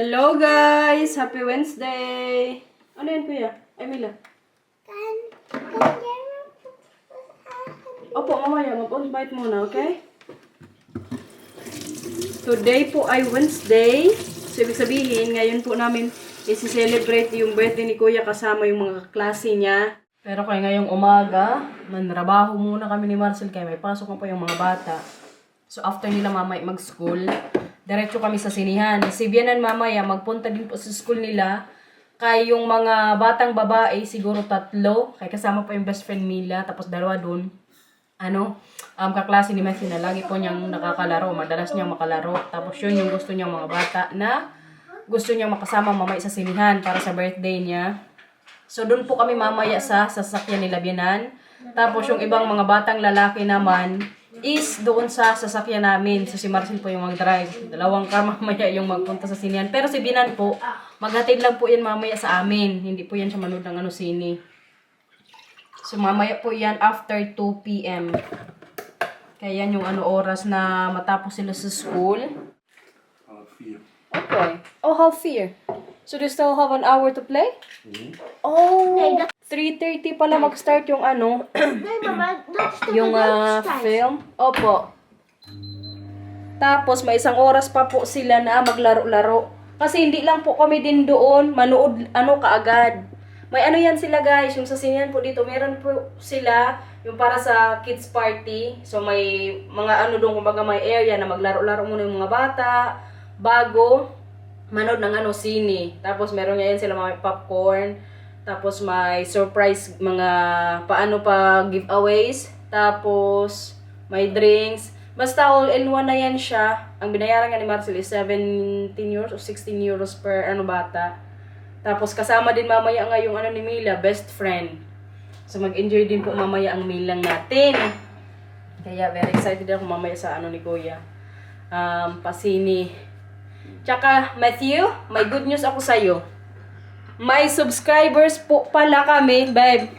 Hello guys! Happy Wednesday! Ano yan kuya? Ay Mila. Opo, mamaya. Mag-on-bite muna, okay? Today po ay Wednesday. So, ibig sabihin, ngayon po namin isi-celebrate yung birthday ni kuya kasama yung mga klase niya. Pero kaya ngayong umaga, manrabaho muna kami ni Marcel kaya may pasok na po yung mga bata. So, after nila mamaya mag-school, diretso kami sa sinihan. Si Bianan mamaya, magpunta din po sa school nila. Kaya yung mga batang babae, siguro 3. Kaya kasama po yung best friend Mila, tapos 2 dun. Kaklase ni Messi na lagi po niyang nakakalaro. Madalas niyang makalaro. Tapos yun yung gusto niyang mga bata na gusto niyang makasama mamaya sa sinihan para sa birthday niya. So, doon po kami mamaya sa sasakyan nila Bianan. Tapos yung ibang mga batang lalaki naman is doon sa sasakyan namin. So, si Marcel po yung mag-drive. 2 car mamaya yung magpunta sa sinihan. Pero si Bianan po, maghatid lang po yan mamaya sa amin. Hindi po yan siya manood ng sini. So, mamaya po yan after 2 p.m. Kaya yan yung oras na matapos sila sa school. 4. Okay. Oh, how fair. So, they still have an hour to play? Oh, 3:30 pala mag-start yung yung film. Opo. Tapos, may 1 oras pa po sila na maglaro-laro. Kasi hindi lang po kami din doon manood kaagad. May yan sila guys, yung sa sinihan po dito, meron po sila yung para sa kids party. So may mga doon, kumbaga may area na maglaro-laro muna yung mga bata bago manood ng sine. Tapos meron yan sila mga popcorn, tapos may surprise mga giveaways, tapos may drinks. Basta all in one na yan siya. Ang binayaran nga ni Marcel is 17 euros o 16 euros per bata. Tapos kasama din mamaya nga yung ni Mila, best friend. So mag-enjoy din po mamaya ang meal lang natin. Kaya very excited ako mamaya sa ni Kuya. Pasini. Tsaka Matthew, may good news ako sa'yo. May subscribers po pala kami, babe.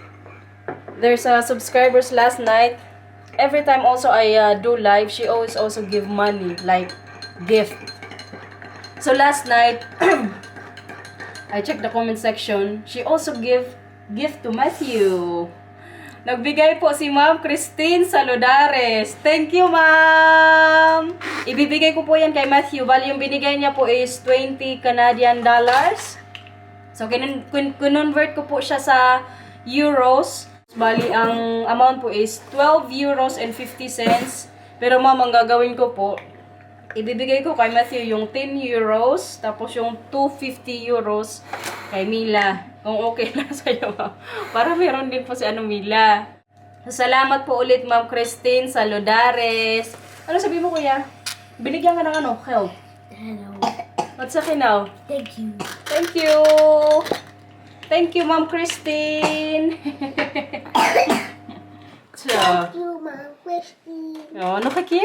There's subscribers last night. Every time also I do live, she always also give money, like gift. So last night, I checked the comment section. She also give gift to Matthew. Nagbigay po si Ma'am Christine Saludares. Thank you, Ma'am! Ibibigay ko po yan kay Matthew. Bali, yung binigay niya po is 20 Canadian dollars. So, kinonvert ko po siya sa euros. Bali, ang amount po is 12 euros and 50 cents. Pero ma'am, ang gagawin ko po, ibibigay ko kay Matthew yung 10 euros, tapos yung 250 euros kay Mila. Kung okay lang sa'yo, ma'am. Para meron din po si Mila. Salamat po ulit, Ma'am Christine Saludares. Ano sabi mo, kuya? Binigyan ka ng help? Hello. What's okay now? Thank you. Thank you. Thank you, Ma'am Christine. So, Thank you, Ma'am Christine. ano kaki?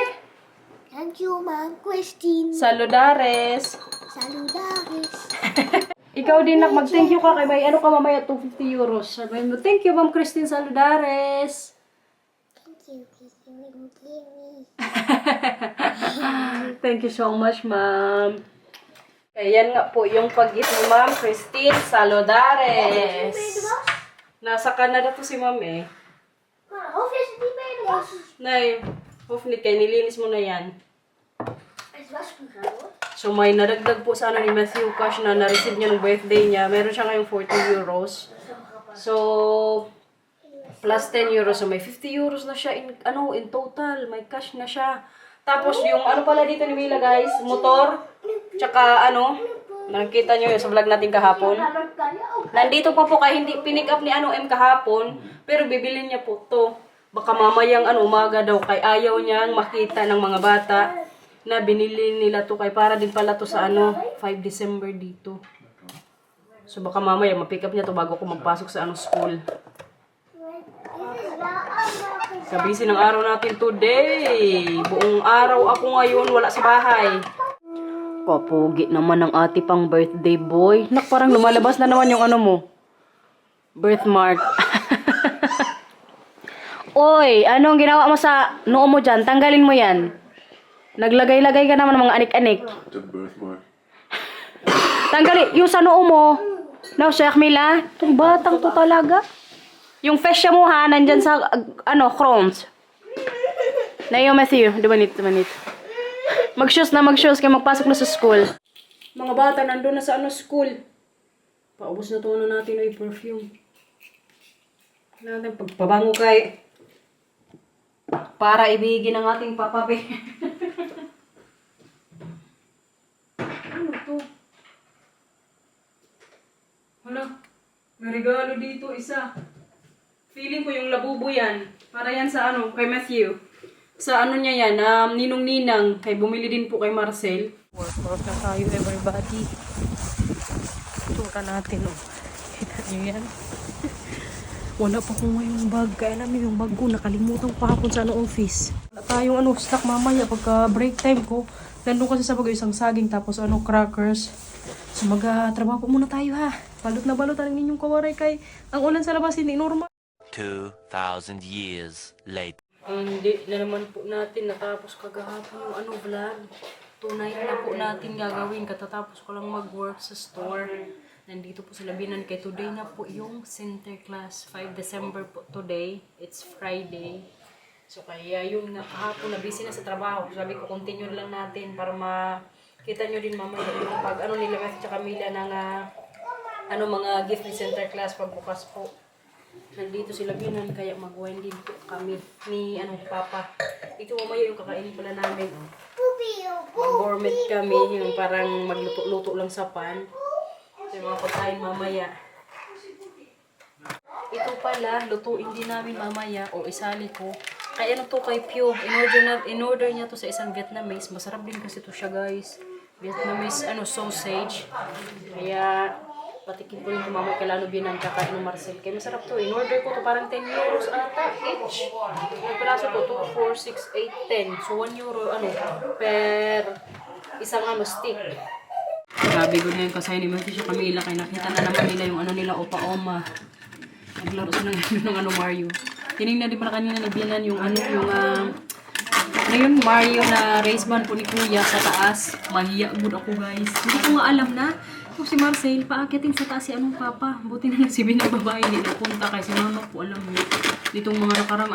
Thank you, Ma'am Christine. Saludares. Saludares. Ikaw din mag-thank you ka kay may ka mamaya 250 euros. Sabihin mo, thank you Ma'am Christine Saludares. Thank you, Christine. Thank you so much, Ma'am. Kaya yan nga po yung pag-gift ni Ma'am Christine Saludares. Nasa Canada to si Ma'am eh. Nay, hopefully kay nilinis mo na yan. So may nadagdag po sa ni Matthew cash na na-receive niya ng birthday niya. Meron siya ngayong 40 euros. So plus 10 euros. So may 50 euros na siya in total. May cash na siya. Tapos yung pala dito ni Mila guys, motor. Tsaka nakikita nyo yun sa vlog natin kahapon. Nandito pa po kaya hindi pinick up ni M kahapon. Pero bibilin niya po to. Baka mamayang umaga daw kay ayaw niyang makita ng mga bata na binili nila to kay para din pala to sa 5 December dito. So baka mamaya ma-pick up niya to bago ko magpasok sa school. Kabisi ng araw natin today. Buong araw ako ngayon wala sa bahay. Kapugi naman ng ate pang birthday boy. Nak, parang lumalabas na naman yung mo. Birthmark. Oy, anong ginawa mo sa noo mo dyan? Tanggalin mo yan. Naglagay-lagay ka naman ng mga anik-anik. The birthmark. Tanggali, yung sa noo mo. No, Sheikh Mila. Itong batang to talaga. Yung fesya mo ha, nandyan sa, Crohn's. Na yung Matthew. Dumanit. Mag-shoes kayo magpasok na sa school. Mga bata, nandun na sa school. Paubos na to natin ay perfume. Natin pagpabango kay para ibigin ang ating papabe. Ano to? Wala. May regalo dito isa. Feeling ko yung labubo yan. Para yan sa kay Matthew. Sa niya yan, ninong-ninang. Kay bumili din po kay Marcel. Work na tayo everybody. Tura natin Kita nyo yan. Wala pa ko ngayong bag. Kaya namin yung bag ko. Nakalimutan ko kahapon sa office. Wala tayong stock mamaya. Pagka break time ko, nandun kasi sa bagay isang saging tapos crackers. So mag-trabaho po muna tayo ha. Balot na balot ang inyong kawaray kay ang ulan sa labas hindi normal. 2,000 years later. Hindi na naman po natin natapos kagahapon yung vlog. Tunay na po natin gagawin katatapos ko lang mag-work sa store. Nandito po sa Labinan kay today na po yung center class. 5 December po today. It's Friday. So kaya yun nga kahapon na busy na sa trabaho. Sabi ko continue lang natin para makita nyo din mamaya yung pag nila Matthew tsaka Camila ng mga gift ni center class pagbukas po. Nandito sila Labinan kaya mag-wine din po kami ni Papa. Ito mamaya yung kakainin pala namin. Gourmet kami, yung parang magluto-luto lang sa pan. Ito yung mga pagkain mamaya. Ito pala, lutuin din namin mamaya o isali ko. Kaya to kay Pio. In-order niya to sa isang Vietnamese. Masarap din kasi to siya guys. Vietnamese sausage. Kaya patikin ko yung mamay kalano binan tsaka Marcel. Kaya masarap to. In-order ko to parang 10 euros ata each. Yung piraso to 2, 4, 6, 8, 10. So 1 euro per isang stick. Grabe ko na yung kasay ni Matthew siya Camila. Kaya nakita na naman nila yung nila opa-oma. Naglaro sila ng Mario. Tinignan din pala kanina nagbinan yung yun, Mario na race band po ni Kuya sa taas. Mahiya good ako guys. Hindi ko nga alam na kung si Marcel paakitin sa taas si Papa. Buti na lang si Binang babae hindi napunta kay si Mama po alam niyo. Ditong mga nakarang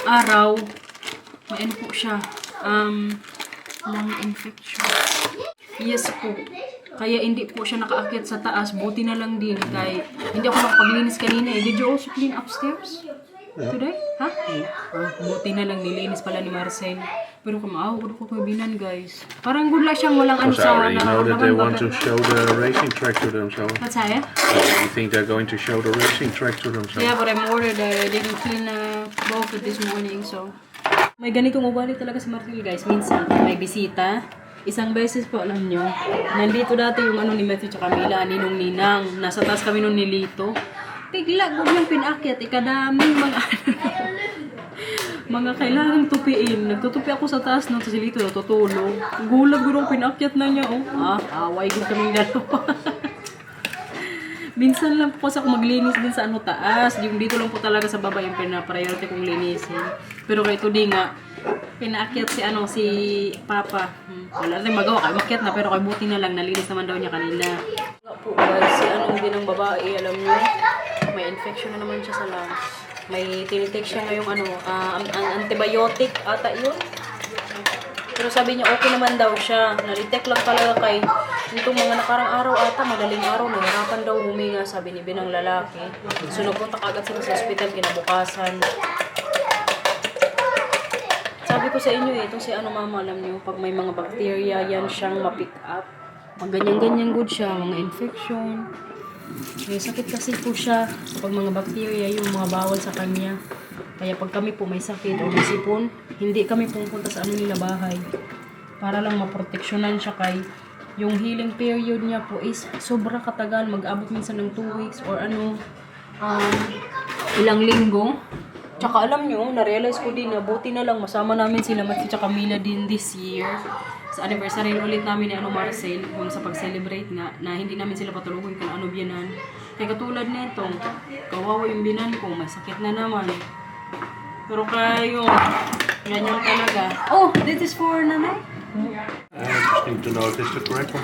araw may po siya. Lung infection. Yes po. Kaya hindi po siya nakaakyat sa taas. Buti na lang din. Kaya hindi ako nakapaglinis kanina eh. Did you also clean upstairs? Today? Ha? Buti na lang nilinis pala ni Marcel. Pero kumaawa ko kay Binan guys. Parang good lang siyang walang Because I already know that they want to nararamdaman. show the racing track to themselves. What's that? I think they're going to show the racing track to themselves. Yeah, but I'm ordered. I didn't clean both of this morning, so. May ganitong ugali talaga si Marcel guys. Minsan, may bisita. Isang beses po, alam nyo, nandito dati yung ni Matthew tsaka Camila, ninong ninang. Nasa taas kami nung nilito. Bigla, huwag yung pinakyat. Ikadaming mga kailangang tupiin. Nagtutupi ako sa taas nung sa silito, natutulog. Gulag gurong pinakyat na niya, away ko kaming dalawa. Minsan lang po kasi ako maglinis din sa taas. Yung dito lang po talaga sa baba yung pinapriority kong linisin. Pero kay today nga, pinaakyat si Papa. Wala rin magawa kay makyat na pero kay buti na lang nalinis naman daw niya kanina. Wala po guys, si binang babae, alam niyo, may infection na naman siya sa lungs. May tinitake siya ngayong ang antibiotic ata yun. Pero sabi niya okay naman daw siya. Nalitake lang talaga kay itong mga nakarang araw ata, madaling araw, nahirapan daw huminga, sabi ni binang lalaki. So nagpunta kagad sila sa hospital kinabukasan. Sabi ko sa inyo itong si Mama, alam niyo, pag may mga bacteria, yan siyang ma-pick up. Pag ganyan-ganyan good siya, mga infection. May sakit kasi po siya. Pag mga bacteria, yung mga bawal sa kanya. Kaya pag kami po may sakit o may sipon, hindi kami pupunta sa nila bahay. Para lang maproteksyonan siya kay yung healing period niya po is sobra katagal. Mag-abot minsan ng 2 weeks or ilang linggo. Tsaka alam nyo, na-realize ko din na buti na lang masama namin sila Matthew tsaka Camila din this year. Sa anniversary ulit namin ni Marcel, yung sa pag-celebrate nga, na hindi namin sila patulungan kung biyanan. Kaya katulad nito, kawawa yung binan ko, may sakit na naman. Pero kayo, ganyan talaga. Oh, this is for nanay? interesting to know if it's the correct one.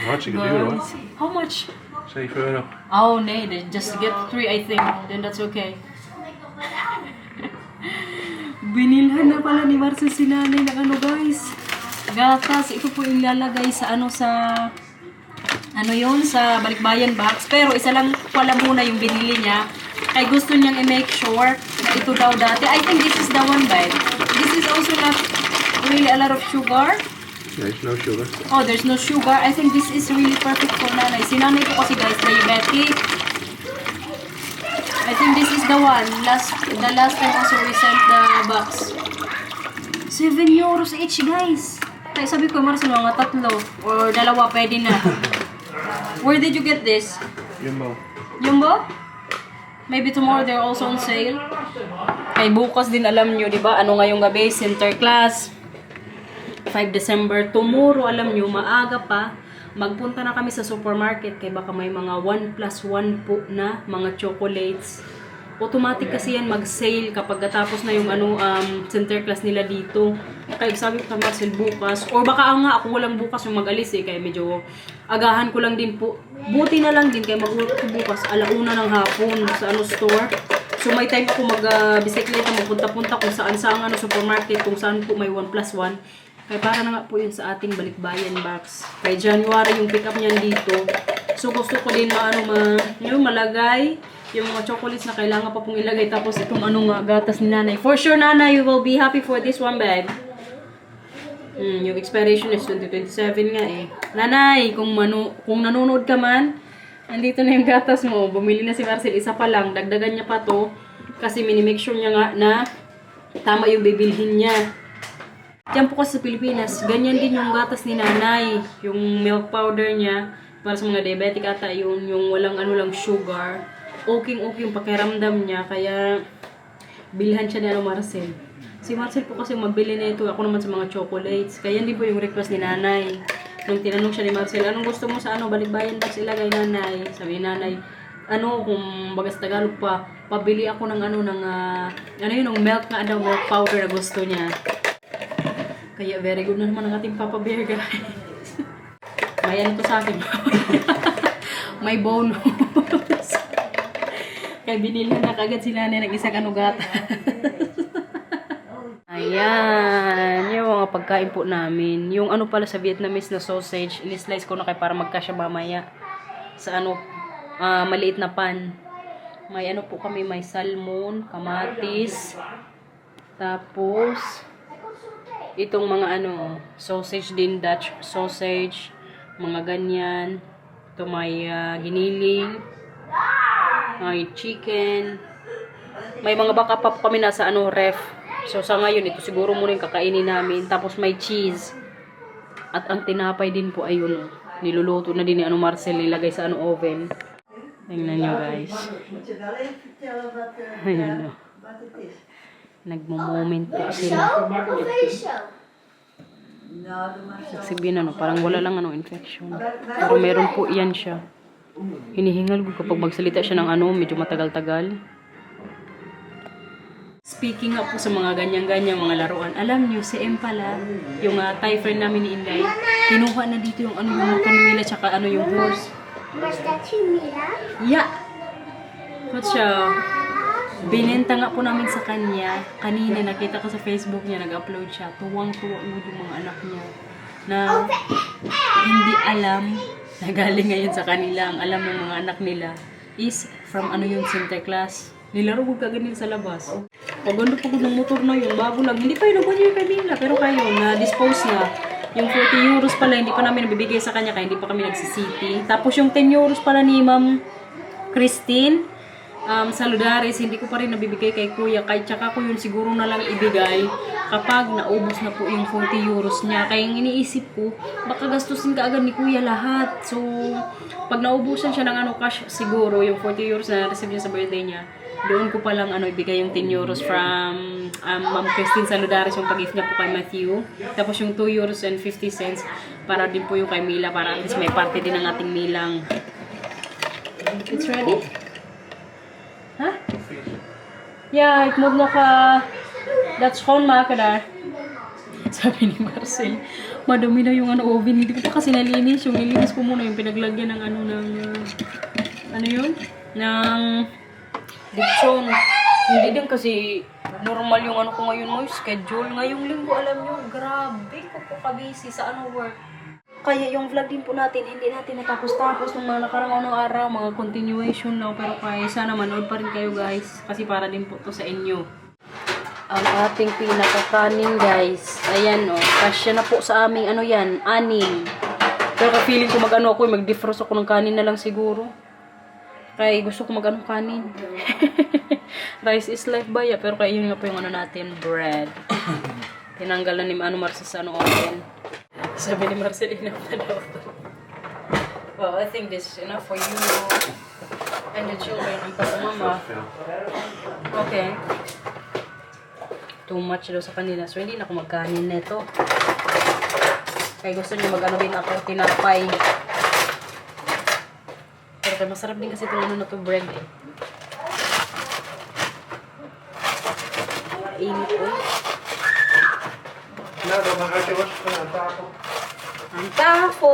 Hartstikke duur hoor. How much? €7. Oh, nee, just get 3 I think. Then that's okay. Binilhan na pala ni Marcel si nanay ng ano guys. Gatas. Ito po ilalagay sa ano sa balikbayan box. Pero isa lang pala muna yung binili niya. Kaya gusto niyang i-make sure na ito daw dati. I think this is the one, babe. This is also not really a lot of sugar. There's no sugar. Oh, there's no sugar. I think this is really perfect for nanay. Si nanay ko kasi guys, diabetic. I think this is the one. The last time also we sent the box. €7 each, guys. Kaya sabi ko, Marcel, mga 3 or 2 pwede na. Where did you get this? Jumbo. Jumbo? Maybe tomorrow they're also on sale. Kay bukas din alam nyo, di ba? Ano ngayong gabi? Center class. 5 December. Tomorrow, alam nyo, maaga pa. Magpunta na kami sa supermarket kay baka may mga 1+1 po na mga chocolates. Automatic kasi yan mag-sale kapag natapos na yung center class nila dito. Kaya sabi ko kay Marcel bukas. Or baka nga ako walang bukas yung mag-alis kaya medyo agahan ko lang din po. Buti na lang din kaya mag-work ko bukas 1:00 ng hapon sa store. So may time ako mag-bisikleta, magpunta-punta kung saan sa supermarket, kung saan po may 1+1. Kaya para na nga po yun sa ating balikbayan box. Kay January yung pick up niyan dito. So gusto ko din malagay yung mga chocolates na kailangan pa pong ilagay. Tapos itong gatas ni nanay. For sure, nanay, you will be happy for this one, babe. Yung expiration is 2027 nga eh. Nanay, kung nanonood ka man, andito na yung gatas mo. Bumili na si Marcel, isa pa lang. Dagdagan niya pa to. Kasi minimake sure niya nga na tama yung bibilhin niya. Diyan po kasi sa Pilipinas, ganyan din yung gatas ni nanay. Yung milk powder niya, para sa mga diabetic ata, yung walang lang sugar. Okay yung pakiramdam niya, kaya bilhan siya ni Marcel. Si Marcel po kasi magbili na ito, ako naman sa mga chocolates. Kaya hindi po yung request ni nanay. Nung tinanong siya ni Marcel, anong gusto mo sa balikbayan box ilagay nanay? Sabi ni nanay, kung bagas Tagalog pa, pabili ako ng ng milk nga daw, milk powder na gusto niya. Kaya very good na naman ang ating Papa Bear, guys. May to sa akin. May bonus. Kaya binilhan na kagad si nanay ng isang gata. Ayan. Yung mga pagkain po namin. Yung pala sa Vietnamese na sausage, in-slice ko na kay para magkasya mamaya. Sa maliit na pan. May po kami, may salmon, kamatis. Tapos itong mga sausage din, Dutch sausage, mga ganyan. Ito may giniling, may chicken. May mga baka pa kami nasa ref. So sa ngayon, ito siguro muna yung kakainin namin. Tapos may cheese. At ang tinapay din po ayun. Niluluto na din ni Marcel, nilagay sa oven. Tingnan nyo guys. Ayan o. Nagmo-moment po sila. Sabihin parang wala lang infection. Pero meron po yan siya. Hinihingal ko kapag magsalita siya ng medyo matagal-tagal. Speaking up po sa mga ganyan-ganyan mga laruan. Alam niyo, si M pala, yung Thai friend namin ni Inday, kinuha na dito yung yung kanila tsaka yung horse. Was that you, Mila? Yeah. What's siya? Binenta nga po namin sa kanya. Kanina nakita ko sa Facebook niya, nag-upload siya. Tuwang-tuwa yung mga anak niya. Na hindi alam na galing ngayon sa kanila. Ang alam ng mga anak nila is from yung center class. Nilaro ko kaganil sa labas. Paganda po ko ng motor na yun. Bago lang. Hindi pa yun yung kanila. Pero kayo, na-dispose na. Yung 40 euros pala, hindi pa namin nabibigay sa kanya kaya hindi pa kami nagsisiti. Tapos yung 10 euros pala ni Ma'am Christine, Saludares, hindi ko pa rin nabibigay kay Kuya. Kahit tsaka ko yun siguro na lang ibigay kapag naubos na po yung 40 euros niya. Kaya yung iniisip ko, baka gastusin ka agad ni Kuya lahat. So, pag naubusan siya ng cash, siguro yung 40 euros na receive niya sa birthday niya, doon ko palang ibigay yung 10 euros from Ma'am Christine Saludares, yung pag-gift niya po kay Matthew. Tapos yung 2 euros and 50 cents para din po yung kay Mila, para at least may parte din ng ating Milang. It's ready? Huh? Ja, ik moet nog dat schoonmaken daar. Sabi ni Marcel, madami na yung oven. Hindi ko pa kasi nalinis. Yung nilinis ko muna yung pinaglagyan ng ano yun? Ng lechon. Hindi din kasi normal yung ko ngayon mo, schedule. Ngayong linggo, alam nyo, grabe ko po kabisi sa work. Kaya yung vlog din po natin, hindi natin natapos-tapos ng mga nakarang araw, mga continuation lang. Pero kaya sana manood pa rin kayo guys, kasi para din po to sa inyo. Ang ating pinakakanin guys, ayan o, kasya na po sa aming anim. Pero feeling ko ako, mag-defrost ako ng kanin na lang siguro. Kaya gusto ko kanin. Rice is life ba ya? Pero kaya yun nga po yung natin, bread. Tinanggalan ni Marcel sa oven. Sabi ni Marcel, enough na daw. Well, I think this is enough for you and the children and for mama. Okay. Too much daw sa kanila. So, hindi na ako magkanin nito. Kaya gusto niyo din ako, tinapay. Pero kaya masarap din kasi itong na to bread eh. Init ko eh. Ang tafo!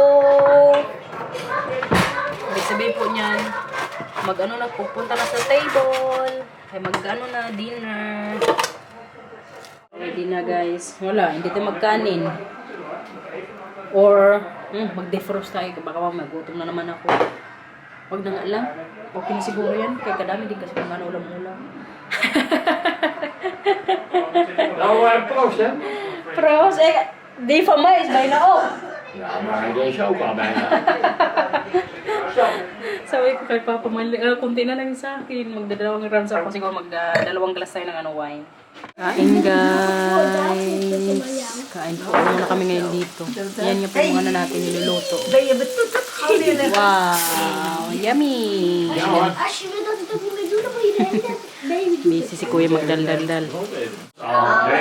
Ibig sabihin po niyan, pupunta na sa table. Ay na, dinner. Ready na guys. Wala, hindi tayo magkanin. Or, mag-defrost tayo. Baka magutom na naman ako. Wag na nga lang. Okay na siguro yan. Kaya kadami din kasi kung ulam-ulam. Proost, hè? Proost, die van mij is bijna op. Ja, maar deze ook al bijna. Sabi ko kay Papa, kunti na lang sa akin. Magdadalawang runs ako. Siguro magdadalawang glass tayo ng wine. Kain guys. Kain po muna kami ngayon dito. Yan nga po yung natin niluluto. Wow, yummy. Als je wil dat ik dat niet meer doe, dan moet je de hele tijd baby. Busy si Kuya magdaldaldal.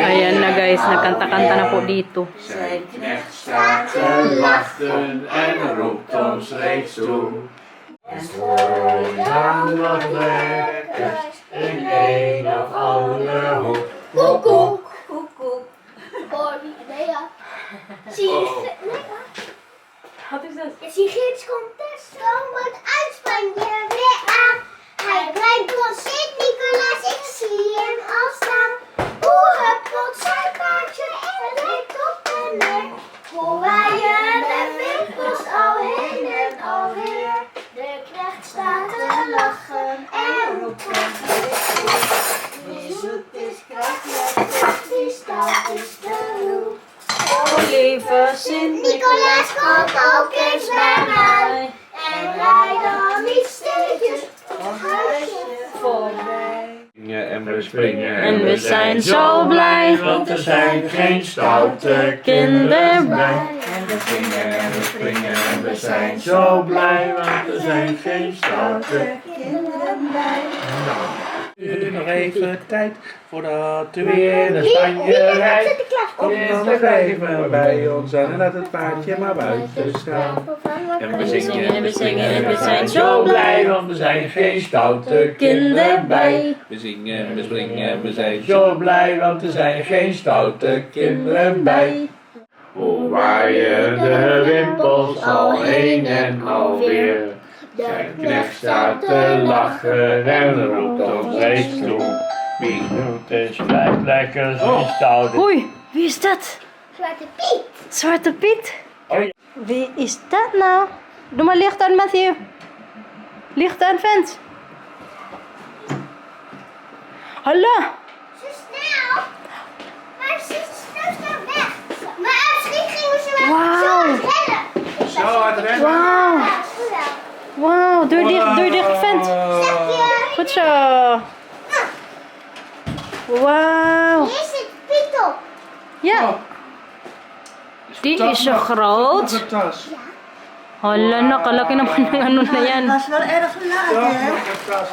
Ayan na guys, nagkanta-kanta na po dito. Zijn knecht staat te wachten en roept ons reeds toe. En voor dan wat lekkers in een of andere hoek. Koekoek. Koekoek. Barbie. Nee, ja. Zie je... Nee, ja. Wat is dat? Je ziet Geert's contest. Stroomt uit Spanje weer aan. Hij brengt ons Sint-Nicolaas, ik zie hem al staan. Hoe huppelt zijn paardje en rijdt op de nek. Hoe waaien de wimpels al heen en alweer. De knecht staat te lachen en roept ons wie zoet is, krijgt lekker, wie stout is de roep. Oh, lieve Sint-Nicolaas, kom ook eens bij mij. En rij dan niet stilletjes op het huisje voorbij. En we springen En we zijn zo blij, want er zijn geen stoute kinderen bij. En we zingen en we springen en we zijn zo blij, want er zijn geen stoute kinderen bij. Nu nog even tijd voordat we weer naar Spanje rijden. Kom dan nog even bij ons aan en laat het paardje maar buiten staan. En we zingen en we zingen en we zijn zo blij, want er zijn geen stoute kinderen bij. We zingen en we springen en we zijn zo blij, want er zijn geen stoute kinderen bij. Hoe waaien de wimpels al heen en alweer. Zijn knecht staat te lachen en roept ons reeds toe. Wie doet is blijft lekker, wie stout is. Oei, wie is dat? Zwarte Piet. Zwarte Piet? Hoi. Wie is dat nou? Doe maar licht aan, Matthew. Licht aan, vent. Hallo. Zo snel. Maar ze is snel weg. Maar misschien gingen ze wel Wauw. zo rennen. Zo hard rennen. Wauw. Ja, zo wel. Wauw, deur dicht, vent. Goed zo. Wauw. Hier zit Piet op. Ja. Die is zo groot. Een tas. Hala, nakalaki naman ng na yan. Dat is wel erg laat,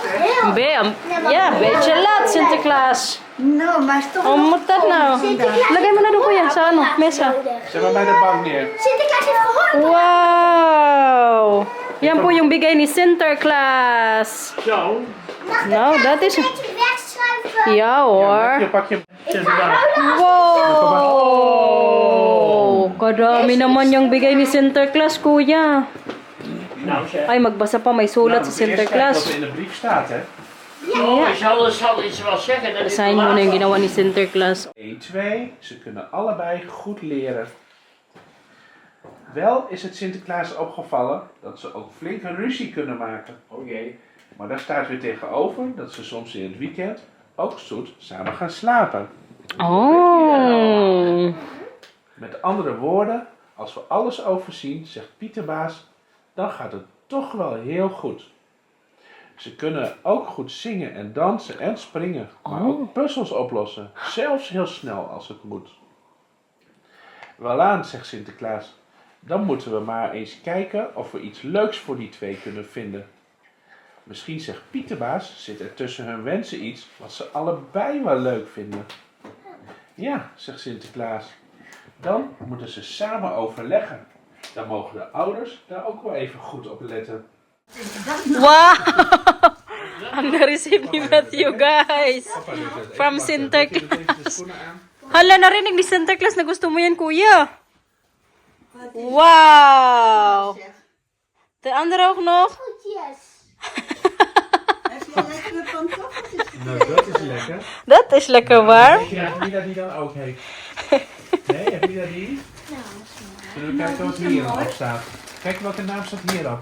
hè? Ja, beetje laat, Sinterklaas. Nou, maar is toch Hoe nog moet dat nou? Lagay mo na doon kuya, sa mesa. Zet maar bij de bank neer. Sinterklaas heeft gehoord. Wow! Yan po yung bigay ni Sinterklaas. Zo. Nou, dat is... Een beetje wegschuiven. 哦 Ja hoor. Pak je. Ik ga huilen. Wow! Kadami naman yung bigay ni Sinterklaas, kuya. Nou zeg. Ay, magbasa pa. May sulat Nou, sa we moeten eerst kijken Sinterklaas. wat er in de brief staat, hè. Oh, ik zal iets wel zeggen. Dat is Basahin mo na yung ginawa ni Sinterklaas. 1, 2. Ze kunnen allebei goed leren. Wel is het Sinterklaas opgevallen dat ze ook flink een ruzie kunnen maken. Oh jee. Maar daar staat weer tegenover dat ze soms in het weekend ook zoet samen gaan slapen. Oh. Met andere woorden, als we alles overzien, zegt Pieterbaas, dan gaat het toch wel heel goed. Ze kunnen ook goed zingen en dansen en springen, maar ook puzzels oplossen, zelfs heel snel als het moet. Welaan, zegt Sinterklaas, dan moeten we maar eens kijken of we iets leuks voor die twee kunnen vinden. Misschien zegt Pieterbaas, zit er tussen hun wensen iets wat ze allebei wel leuk vinden. Ja, zegt Sinterklaas. Dan moeten ze samen overleggen. Dan mogen de ouders daar ook wel even goed op letten. Wow! Ang na-receive ni Matthew, guys. From Sinterklaas. Hala, narinig ni Sinterklaas na gusto mo yan, kuya. Wow! De andere ook nog? Goedjes. Heb je een lekkere pantoffeltjes? Nou, dat is lekker. Dat is lekker warm. Heb Mila die dan ook heeft? Nee, heb Mila die? Zullen we kijken wat hierop staat? Kijk welke naam staat hierop.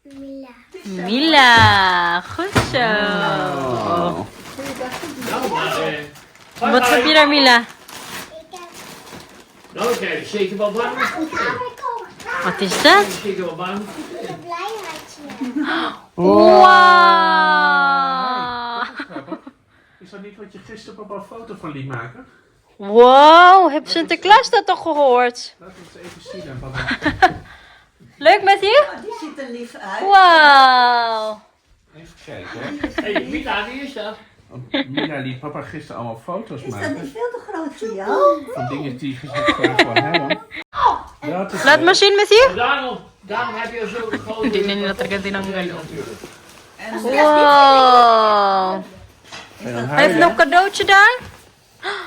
Mila. Mila, goed zo. Oh. Nou, maar, Wat heb je daar, Mila? Ik heb... nou, kijk, zeker wel warm. Wat is dat? Zeker wel warm. Een blijheidje. Wow! Is dat niet wat je gisteren op een foto van liet maken? Wow, heb Sinterklaas dat toch gehoord? Laten we het even zien dan, papa. Leuk, Matthew? Oh, die ziet er lief uit. Wow! Even kijken hoor. Hé, hey, Mila, wie is dat? Want Mina liet papa gisteren allemaal foto's Is dat maken. niet veel te groot voor jou? Van dingen die gezegd worden van hem. Dat is Laat maar zien, Matthew. Daarom heb je zo'n grote... Hindi na nila talaga tinanggal. En Wow! En dan Hij heeft nog een cadeautje daar.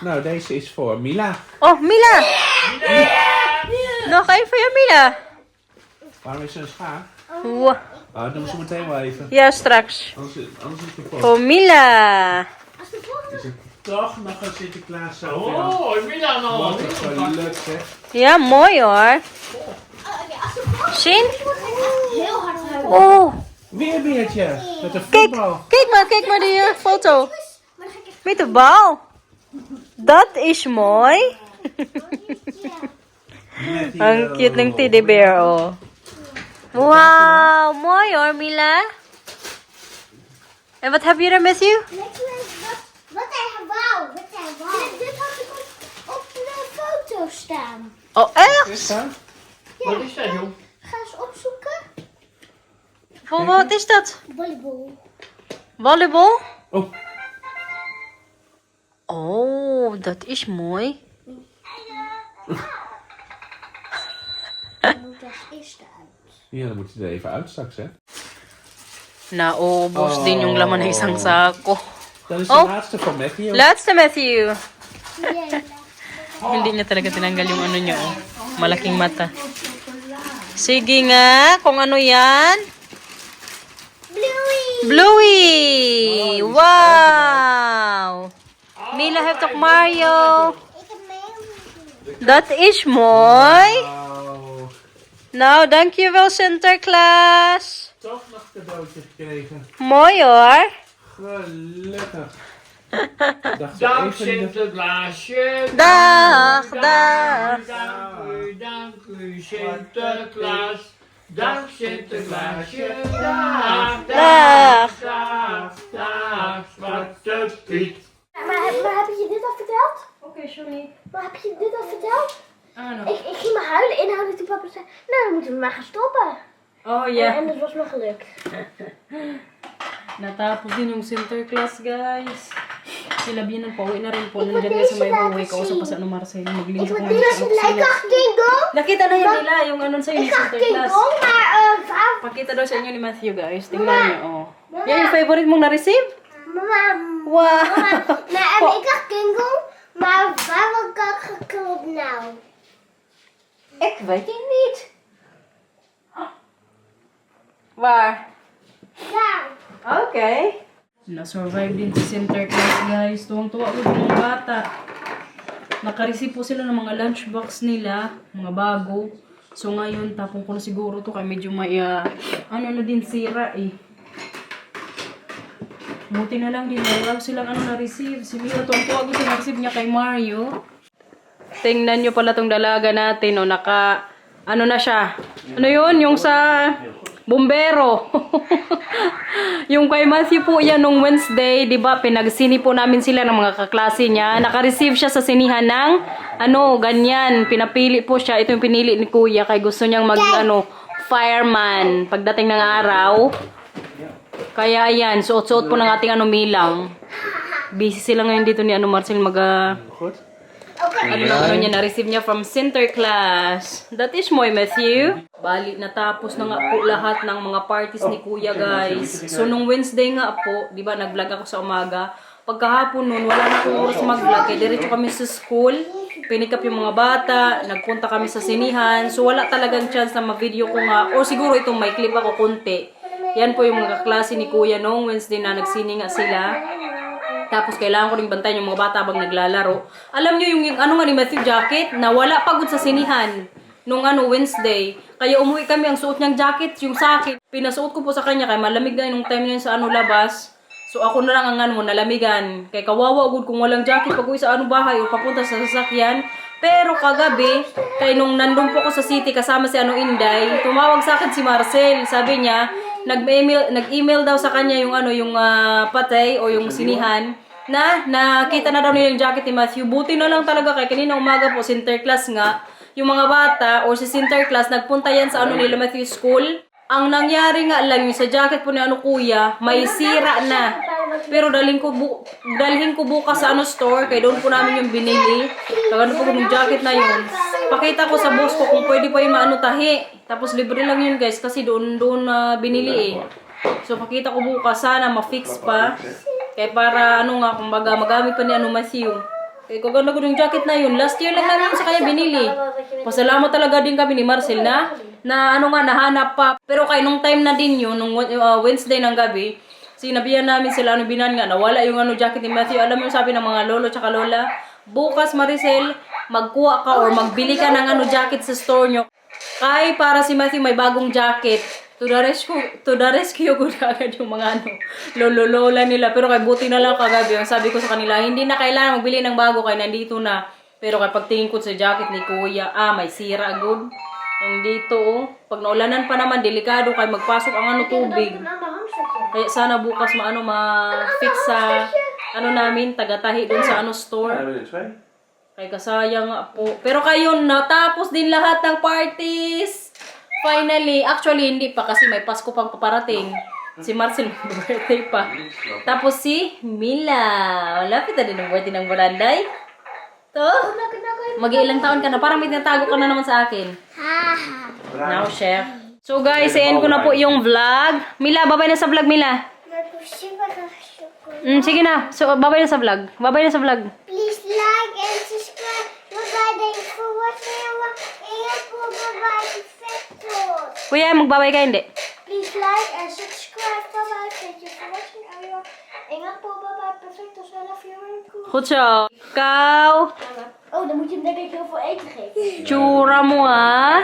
Nou, deze is voor Mila. Oh, Mila! Nog één voor je, Mila. Waarom is er een schaar? Wow. Oh, doen we zo meteen wel even. Ja, straks. Anders is het kapot. Voor Mila. Is het toch nog een Sinterklaas zo? Oh, Mila nou. Wat een geluk zeg. Ja, mooi hoor. Zien? Heel hard huilen. Oh, Weer een beertje. Met een kijk. voetbal. Kijk maar die foto. Maar dan ga ik echt... Met de bal. Dat is mooi. Ang cute ng teddy bear, oh. Wow, mooi hoor, Mila. En wat heb je er, Matthew? Wat hij wou. Wat hij wou. Dit had ik op de foto staan. Oh, echt? Is dat? Wat is dat, joh? Ga eens opzoeken. Voor wat is dat? Volleybal. Volleybal? Oh, Oh, dat is mooi. Moet als eerste uit. ja, dan moet je er even uit straks, hè. Naubos din yung laman ng isang sako. Dat is de Oh. laatste van Matthew. Laatste, Matthew. Jee. Hindi niya talaga tinanggal yung ano niya, oh. Malaking mata. Sige nga, kung ano yan. Bluey. Bluey! Wow! Mila heeft toch Mario? Ik heb mee. Dat is mooi. Oh, Nou, dankjewel Sinterklaas. toch nog een cadeautje gekregen. Mooi hoor. Gelukkig. Dacht Dank even in de... Sinterklaasje. Dag, dag. Dank u Sinterklaas. Dank Sinterklaasje. Dag, Dag. dag, Zwarte Piet. Maar heb je dit al verteld? Oké, sorry. Maar heb je dit al verteld? Ano? Ik ging maar huilen inhouden toen papa zei, nou dan moeten we maar gaan stoppen. Oh En dat was me gelukt. Natapos din yung Sinterklaas, guys. Sila Bian pauwi na rin po. Nandiyan nga sa may hallway. Kausap pa sa ano Marcel. Ik Maglingkod wil nga deze sa lekker kingdom. Nakita na yan nila yung ano sa'yo ni Ik ga Sinterklaas. kingdom, maar vader... Pakita daw sa inyo ni Matthew, guys. Tingnan niyo, oh. Yan yung favorite mong na-receive? Mama, Wow! nou, en ik dacht kingdom, maar waar wil ik geklopt nou? Ik weet het niet. Waar? Daar. Okay. Na-survive din sa center class, guys. Tuwang-tuwa ko yung mga bata. Nakareceive po sila ng mga lunchbox nila, mga bago. So ngayon, tapong ko na siguro to kaya medyo may, ano din sira eh. Buti na lang din, wala silang na-receive. Si Mira, tuwang-tuwa ko siya na-receive niya kay Mario. Tingnan nyo pala tong dalaga natin, no, ano na siya. Ano yun? Yung sa bumbero. Yung kay Matthew po yan nung Wednesday, di ba, pinagsini po namin sila ng mga kaklase niya. Naka-receive siya sa sinihan ng, ganyan. Pinapili po siya. Ito yung pinili ni Kuya kay gusto niyang fireman pagdating ng araw. Kaya ayan, suot-suot po ng ating milang. Busy sila ngayon dito ni Marcel Goed. niya, na-receive niya from center class. That is Moy Matthew. Bali, natapos na nga po lahat ng mga parties ni Kuya, guys. So, nung Wednesday nga po, di ba, nag-vlog ako sa umaga. Pagkahapon nun, wala na akong oras mag-vlog. Kaya diretso kami sa school. Pinikap yung mga bata. Nagpunta kami sa sinihan. So, wala talagang chance na ma-video ko nga. Or siguro itong may clip ako konti. Yan po yung mga klase ni Kuya nung Wednesday na nagsini nga sila. Tapos kailangan ko ring bantayan yung mga bata habang naglalaro. Alam nyo yung ni Matthew jacket na wala pagod sa sinihan nung Wednesday. Kaya umuwi kami, ang suot niyang jacket, yung sa akin. Pinasuot ko po sa kanya kaya malamig na nung time na yun sa labas. So ako na lang ang nalamigan. Kaya kawawa agad kung walang jacket pag uwi sa bahay o papunta sa sasakyan. Pero kagabi, kaya nung nandun po ko sa city kasama si Inday, tumawag sa akin si Marcel. Sabi niya, nag-email daw sa kanya yung patay o yung sinihan na nakita na daw nila yung jacket ni Matthew. Buti na lang talaga kay kanina umaga po center class nga yung mga bata o si center class nagpunta yan sa nila Matthew school. Ang nangyari nga lang yung sa jacket po ni Kuya may sira na. Pero dalhin ko bukas sa store kay doon po namin yung binili. Kagano po yung jacket na yun. Pakita ko sa boss ko kung pwede pa yung tahi. Tapos libre lang yun, guys, kasi doon binili eh. So pakita ko bukas, sana ma-fix pa. Kaya para kumbaga magamit pa ni Matthew. Kaya kagano ko yung jacket na yun. Last year lang namin sa kanya binili. Pasalamat talaga din kami ni Marcel na nahanap pa. Pero kay nung time na din yun, nung Wednesday ng gabi, sinabihan namin sila, binan nga, nawala yung jacket ni Matthew. Alam mo yung sabi ng mga lolo tsaka lola, bukas Maricel, magkuha ka or magbili ka ng jacket sa store nyo. Kay para si Matthew may bagong jacket. To the rescue ko agad yung mga lolo-lola nila. Pero kay buti na lang kagabi. Ang sabi ko sa kanila, hindi na kailangan magbili ng bago kay nandito na. Pero kay pagtingin ko sa jacket ni Kuya, may sira good. Yung dito, pag naulanan pa naman, delikado kay magpasok ang tubig. Kaya sana bukas ma-fix sa namin, tagatahi dun sa store. Kay kasayang nga po. Pero kayo, natapos din lahat ng parties. Finally, actually hindi pa kasi may Pasko pang paparating. Si Marcel birthday pa. Tapos si Mila. Malapit na din ang birthday ng Baranday. To? Mag-iilang taon ka na. Parang may tinatago ka na naman sa akin. Now, chef. So guys, end ko na po yung vlog. Mila, babay na sa vlog, Mila. Sige na. So, babay na sa vlog. Babay na sa vlog. Please like and subscribe. Bye-bye. Thanks for watching. Ingat po. Bye-bye. Perfectos. Kuya, magbabay ka hindi? Please like and subscribe. Bye-bye. Thank you for watching, everyone. Ingat po. Bye-bye. Perfectos. I love you. Goed zo. Ikaw. Oh, dan moet je hem denk ik heel veel eten geven. Tsura mo ah.